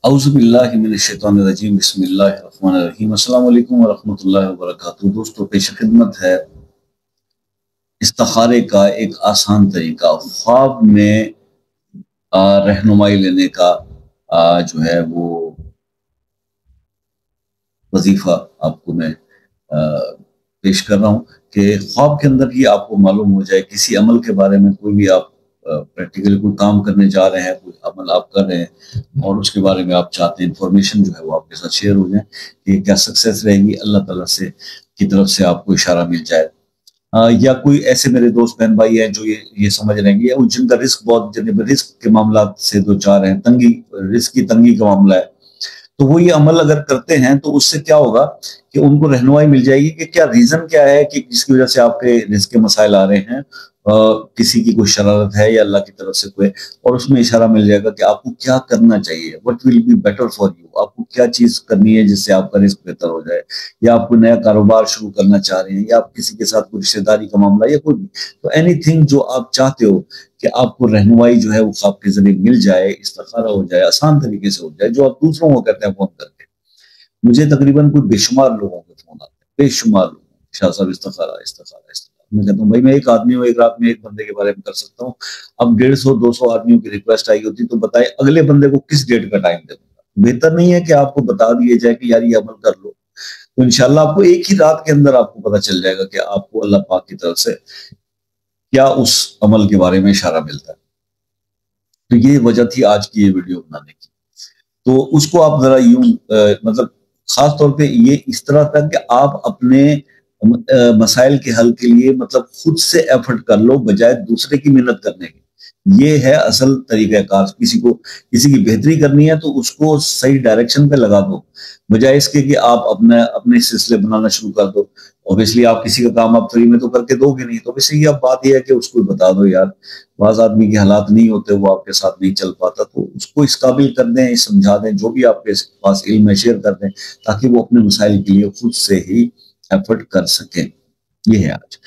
औज़ुबिल्लाहि मिनश्शैतानिर्रजीम बिस्मिल्लाहिर्रहमानिर्रहीम। अस्सलाम वालेकुम वरहमतुल्लाहि वबरकातुहू। दोस्तों, पेश खिदमत है इस्तिखारे का एक आसान तरीका। ख्वाब में रहनुमाई लेने का जो है वो वजीफा आपको मैं पेश कर रहा हूँ कि ख्वाब के अंदर ही आपको मालूम हो जाए किसी अमल के बारे में। कोई भी आप प्रैक्टिकली कोई काम करने जा रहे हैं, कोई अमल आप कर रहे हैं और उसके बारे में आप चाहते हैं इंफॉर्मेशन जो है वो आपके साथ शेयर हो जाए कि क्या सक्सेस रहेगी, अल्लाह ताला से की तरफ से आपको इशारा मिल जाए। या कोई ऐसे मेरे दोस्त बहन भाई हैं जो ये समझ रहे हैं या जिनका रिस्क बहुत रिस्क के मामला से दो चार हैं, तंगी रिस्क की तंगी का मामला है, तो वो ये अमल अगर करते हैं तो उससे क्या होगा कि उनको रहनुमाई मिल जाएगी कि क्या रीजन क्या है कि जिसकी वजह से आपके रिस्क के मसाइल आ रहे हैं। किसी की कोई शरारत है या अल्लाह की तरफ से कोई, और उसमें इशारा मिल जाएगा कि आपको क्या करना चाहिए, what will be better for you. आपको क्या चीज करनी है जिससे आपका रिस्क बेहतर हो जाए, या आप कोई नया कारोबार शुरू करना चाह रहे हैं, या आप किसी के साथ कोई रिश्तेदारी का मामला, या कोई भी, तो एनीथिंग जो आप चाहते हो कि आपको रहनुमाई जो है वो ख्वाब के जरिए मिल जाए, इस्तिखारा हो जाए, आसान तरीके से हो जाए, जो आप दूसरों को कहते हैं फोन करके। मुझे तकरीबन कोई बेशुमार लोगों के फोन आते हैं, बेशुमार लोग, शाह साहब इस्तिखारा इस्तिखारा इस्तिखारा। मैं कहता हूँ भाई मैं एक आदमी हूँ, एक रात में एक बंदे के बारे में कर सकता हूँ। अब 150-200 आदमियों की रिक्वेस्ट आई होती तो बताए अगले बंदे को किस डेट का टाइम दे दूंगा। बेहतर नहीं है कि आपको बता दिए जाए कि यार ये अमल कर लो, तो इंशाल्लाह आपको एक ही रात के अंदर आपको पता चल जाएगा कि आपको अल्लाह पाक की तरफ से क्या उस अमल के बारे में इशारा मिलता है। तो ये वजह थी आज की ये वीडियो बनाने की। तो उसको आप जरा यूं मतलब खास तौर पे ये इस तरह था कि आप अपने मसाइल के हल के लिए मतलब खुद से एफर्ट कर लो बजाय दूसरे की मेहनत करने की। ये है असल तरीक़ाकार। किसी को किसी की बेहतरी करनी है तो उसको सही डायरेक्शन पे लगा दो, बजाय इसके कि आप अपने अपने सिलसिले बनाना शुरू कर दो। ऑब्वियसली आप किसी का काम आप फ्री में तो करके दोगे नहीं, तो वैसे ही अब बात यह है कि उसको बता दो यार बाज आदमी के हालात नहीं होते, वो आपके साथ नहीं चल पाता, तो उसको इस काबिल कर दें, समझा दें, जो भी आपके पास इल्म है शेयर कर दें, ताकि वो अपने मसाइल के लिए खुद से ही एफर्ट कर सकें। ये है आज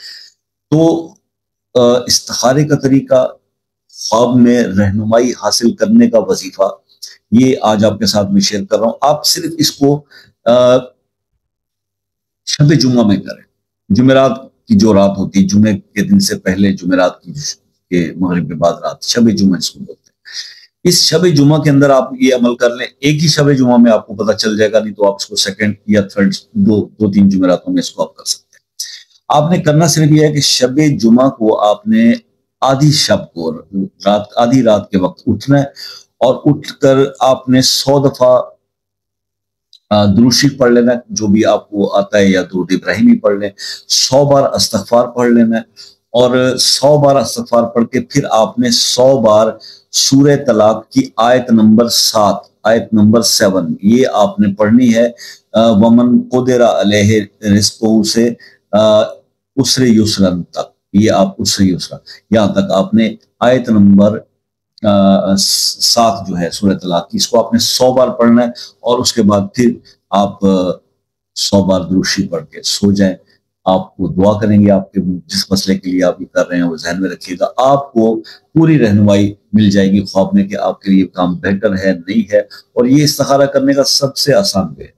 तो इस्तिखारे का तरीका, ख्वाब में रहनुमाई हासिल करने का वजीफा, ये आज आपके साथ मैं शेयर कर रहा हूं। आप सिर्फ इसको शब जुम्मा में करें। जुमेरात की जो रात होती है, जुमे के दिन से पहले जुमेरात की के मगरिब के बाद रात, शब जुम्मा इसको बोलते हैं। इस शब जुम्मा के अंदर आप ये अमल कर लें, एक ही शब जुम्मा में आपको पता चल जाएगा, नहीं तो आप इसको सेकंड या थर्ड दो तीन जुमेरातों में इसको आप कर सकते हैं। आपने करना सिर्फ ये है कि शब जुम्मा को आपने आधी शब को रात आधी रात के वक्त उठना है, और उठकर आपने 100 दफा दुरूद शरीफ पढ़ लेना, जो भी आपको आता है, या दुरूद इब्राहिमी पढ़ लें, 100 बार इस्तगफार पढ़ लेना है, और 100 बार इस्तगफार पढ़ के फिर आपने 100 बार सूरह तलाक की आयत नंबर 7, आयत नंबर 7 ये आपने पढ़नी है। वमन कुदिरा अलैहि रिज़्क़ुहु से उसरे युसरन तक, ये आप उसरे युसरन यहाँ तक आपने आयत नंबर 7 जो है सूरह तलाक की, इसको आपने 100 बार पढ़ना है, और उसके बाद फिर आप 100 बार दुरूद शरीफ पढ़ के सो जाएं। आपको दुआ करेंगे, आपके जिस मसले के लिए आप ये कर रहे हैं वो ज़हन में रखिएगा, आपको पूरी रहनुमाई मिल जाएगी ख्वाब में कि आपके लिए काम बेहतर है नहीं है। और ये इस्तिखारा करने का सबसे आसान वे है,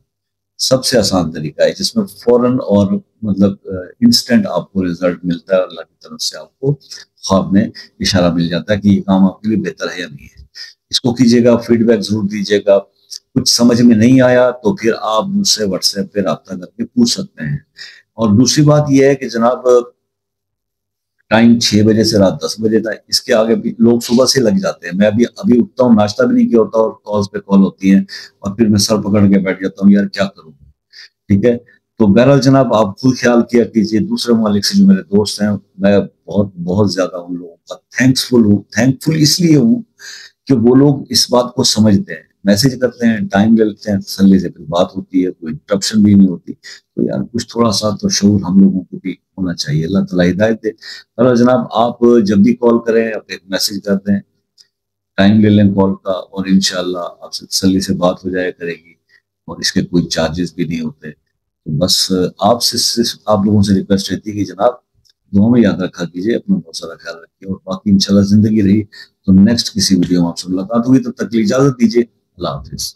सबसे आसान तरीका है, जिसमें फौरन और मतलब इंस्टेंट आपको रिजल्ट मिलता है। अल्लाह की तरफ से आपको ख्वाब में इशारा मिल जाता है कि ये काम आपके लिए बेहतर है या नहीं है। इसको कीजिएगा, फीडबैक जरूर दीजिएगा। कुछ समझ में नहीं आया तो फिर आप मुझसे व्हाट्सएप पे राब्ता करके पूछ सकते हैं। और दूसरी बात यह है कि जनाब टाइम 6 बजे से रात 10 बजे तक, इसके आगे भी लोग सुबह से लग जाते हैं। मैं अभी उठता हूँ, नाश्ता भी नहीं किया होता, और कॉल्स पे कॉल होती हैं, और फिर मैं सर पकड़ के बैठ जाता हूँ, यार क्या करूँ। ठीक है, तो बहरहाल जनाब आप खुद ख्याल किया कीजिए। दूसरे ममालिक से जो मेरे दोस्त हैं, मैं बहुत बहुत ज्यादा उन लोगों का थैंकफुल हूँ। थैंकफुल इसलिए हूँ कि वो लोग इस बात को समझते हैं, मैसेज करते हैं, टाइम ले लेते हैं, तसल्ली से फिर बात होती है, कोई इंटरप्शन भी नहीं होती। तो यार कुछ थोड़ा सा तो शऊर हम लोगों को भी होना चाहिए। अल्लाह ताला हिदायत दे। और जनाब आप जब भी कॉल करें, आप एक मैसेज कर दें, टाइम ले लें कॉल का, और इंशाल्लाह आपसे तसल्ली से बात हो जाया करेगी, और इसके कोई चार्जेस भी नहीं होते। तो बस आपसे सिर्फ आप लोगों से रिक्वेस्ट रहती है कि जनाब दुआ में याद रखा कीजिए, अपना बहुत सारा ख्याल रखिए, और बाकी इंशाल्लाह जिंदगी रही तो नेक्स्ट किसी वीडियो में आपसे मुलाकात होगी। तब तक के लिए इजाजत दीजिए। अल्लाह हाफिज।